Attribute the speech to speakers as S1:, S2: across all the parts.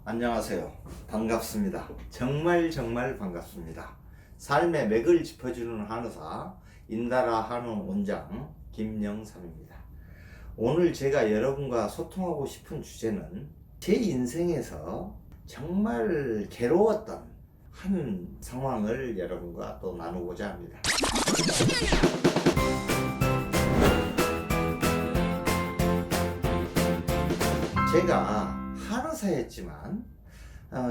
S1: 안녕하세요. 반갑습니다. 정말 반갑습니다. 삶의 맥을 짚어주는 한의사 인다라 한의 원장 김영삼입니다. 오늘 제가 여러분과 소통하고 싶은 주제는 제 인생에서 정말 괴로웠던 한 상황을 여러분과 또 나누고자 합니다. 제가 한의사였지만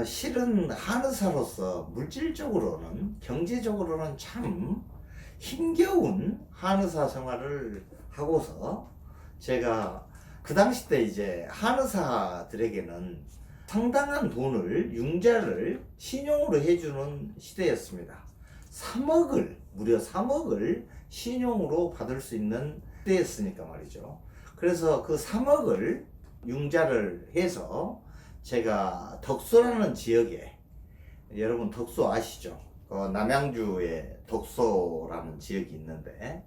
S1: 실은 한의사로서 물질적으로는 경제적으로는 참 힘겨운 한의사 생활을 하고서 제가 그 당시 때 이제 한의사들에게는 상당한 돈을 융자를 신용으로 해주는 시대였습니다. 무려 3억을 신용으로 받을 수 있는 시대였으니까 말이죠. 그래서 그 3억을 융자를 해서 제가 덕소라는 지역에, 여러분 덕소 아시죠? 남양주에 덕소라는 지역이 있는데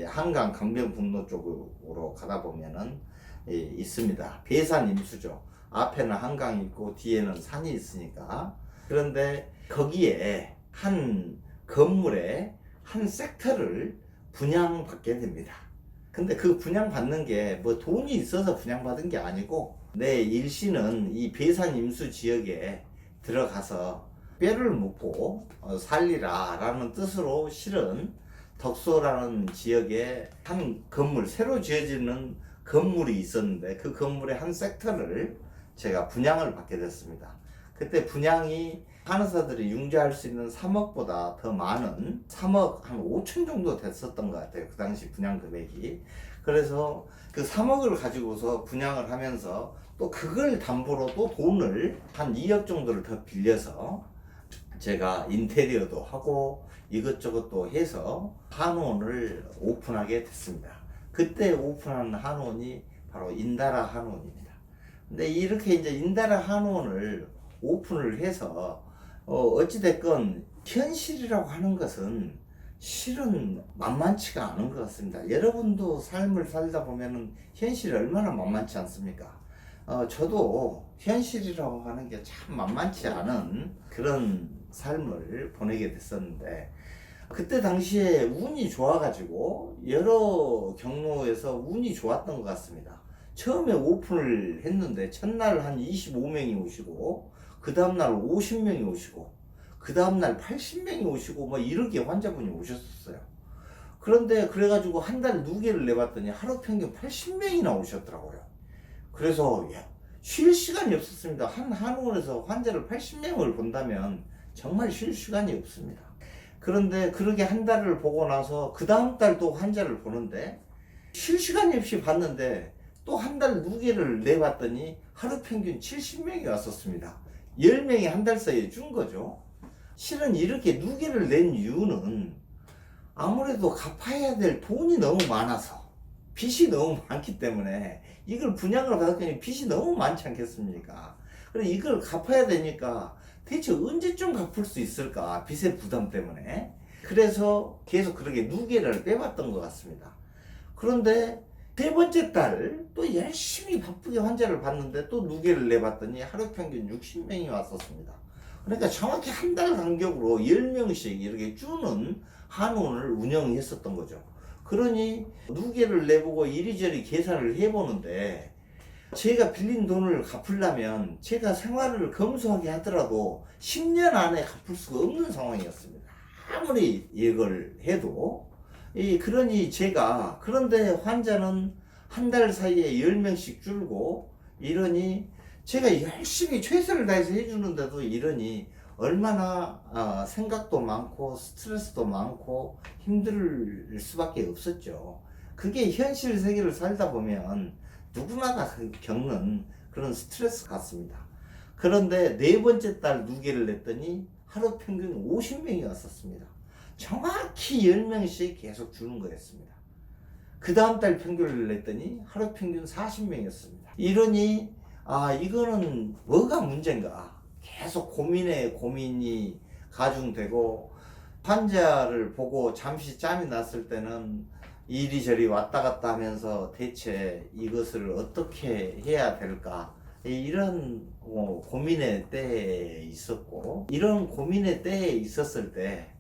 S1: 한강 강변북로 쪽으로 가다 보면은 있습니다. 배산 임수죠. 앞에는 한강이 있고 뒤에는 산이 있으니까. 그런데 거기에 한 건물에 한 섹터를 분양받게 됩니다. 근데 그 분양받는 게 뭐 돈이 있어서 분양받은 게 아니고, 내 일시는 이 배산 임수 지역에 들어가서 뼈를 묻고 살리라 라는 뜻으로 실은 덕소라는 지역에 한 건물, 새로 지어지는 건물이 있었는데 그 건물의 한 섹터를 제가 분양을 받게 됐습니다. 그때 분양이 한의사들이 융자할 수 있는 3억보다 더 많은 3억 한 5천 정도 됐었던 것 같아요. 그 당시 분양 금액이. 그래서 그 3억을 가지고서 분양을 하면서 또 그걸 담보로 또 돈을 한 2억 정도를 더 빌려서 제가 인테리어도 하고 이것저것 또 해서 한의원을 오픈하게 됐습니다. 그때 오픈한 한의원이 바로 인다라 한의원입니다. 근데 이렇게 이제 인다라 한의원을 오픈을 해서 어찌됐건 현실이라고 하는 것은 실은 만만치가 않은 것 같습니다. 여러분도 삶을 살다 보면은 현실이 얼마나 만만치 않습니까? 저도 현실이라고 하는 게 참 만만치 않은 그런 삶을 보내게 됐었는데, 그때 당시에 운이 좋아가지고 여러 경로에서 운이 좋았던 것 같습니다. 처음에 오픈을 했는데 첫날 한 25명이 오시고, 그 다음날 50명이 오시고, 그 다음날 80명이 오시고, 뭐 이렇게 환자분이 오셨었어요. 그런데 그래가지고 한 달 누계를 내봤더니 하루 평균 80명이나 오셨더라고요. 그래서 쉴 시간이 없었습니다. 한의원에서 환자를 80명을 본다면 정말 쉴 시간이 없습니다. 그런데 그렇게 한 달을 보고 나서 그 다음 달 또 환자를 보는데 쉴 시간이 없이 봤는데 또 한 달 누계를 내봤더니 하루 평균 70명이 왔었습니다. 10명이 한 달 사이에 준 거죠. 실은 이렇게 누계를 낸 이유는 아무래도 갚아야 될 돈이 너무 많아서, 빚이 너무 많기 때문에, 이걸 분양을 받았더니 빚이 너무 많지 않겠습니까? 그래 이걸 갚아야 되니까 대체 언제쯤 갚을 수 있을까, 빚의 부담 때문에. 그래서 계속 그렇게 누계를 빼봤던 것 같습니다. 그런데 세 번째 달 또 열심히 바쁘게 환자를 봤는데 또 누계를 내봤더니 하루 평균 60명이 왔었습니다. 그러니까 정확히 한 달 간격으로 10명씩 이렇게 주는 한의원을 운영했었던 거죠. 그러니 누계를 내보고 이리저리 계산을 해보는데, 제가 빌린 돈을 갚으려면 제가 생활을 검소하게 하더라도 10년 안에 갚을 수가 없는 상황이었습니다. 아무리 이걸 해도. 그러니 그런데 환자는 한 달 사이에 10명씩 줄고 이러니 제가 열심히 최선을 다해서 해주는데도 이러니 얼마나 생각도 많고 스트레스도 많고 힘들 수밖에 없었죠. 그게 현실 세계를 살다 보면 누구나 다 겪는 그런 스트레스 같습니다. 그런데 네 번째 달 누계를 냈더니 하루 평균 50명이 왔었습니다. 정확히 10명씩 계속 주는 거였습니다. 그 다음 달 평균을 냈더니 하루 평균 40명이었습니다. 이러니 이거는 뭐가 문제인가 계속 고민이 가중되고, 환자를 보고 잠시 짬이 났을 때는 이리저리 왔다 갔다 하면서 대체 이것을 어떻게 해야 될까 이런 고민의 때에 있었고, 이런 고민의 때에 있었을 때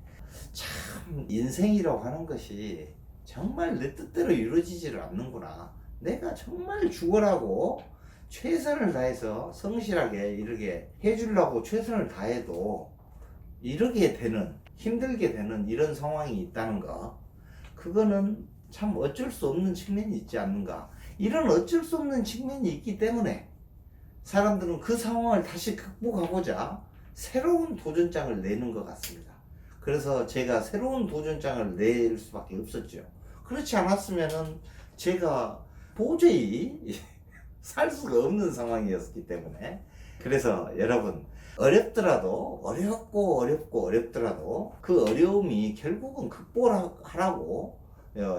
S1: 참 인생이라고 하는 것이 정말 내 뜻대로 이루어지지를 않는구나. 내가 정말 죽어라고 최선을 다해서 성실하게 이렇게 해주려고 최선을 다해도 이렇게 되는, 힘들게 되는 이런 상황이 있다는 거, 그거는 참 어쩔 수 없는 측면이 있지 않는가. 이런 어쩔 수 없는 측면이 있기 때문에 사람들은 그 상황을 다시 극복하고자 새로운 도전장을 내는 것 같습니다. 그래서 제가 새로운 도전장을 낼 수밖에 없었죠. 그렇지 않았으면은 제가 도저히 살 수가 없는 상황이었기 때문에. 그래서 여러분, 어렵더라도 그 어려움이 결국은 극복하라고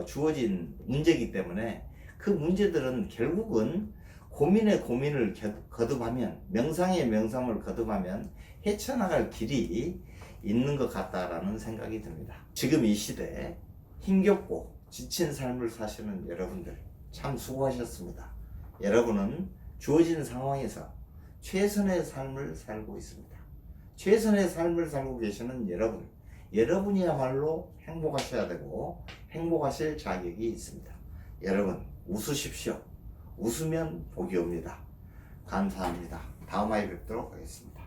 S1: 주어진 문제이기 때문에, 그 문제들은 결국은 고민의 고민을 거듭하면, 명상의 명상을 거듭하면 헤쳐나갈 길이 있는 것 같다라는 생각이 듭니다. 지금 이 시대에 힘겹고 지친 삶을 사시는 여러분들 참 수고하셨습니다. 여러분은 주어진 상황에서 최선의 삶을 살고 있습니다. 최선의 삶을 살고 계시는 여러분이야말로 행복하셔야 되고 행복하실 자격이 있습니다. 여러분, 웃으십시오. 웃으면 복이 옵니다. 감사합니다. 다음 화에 뵙도록 하겠습니다.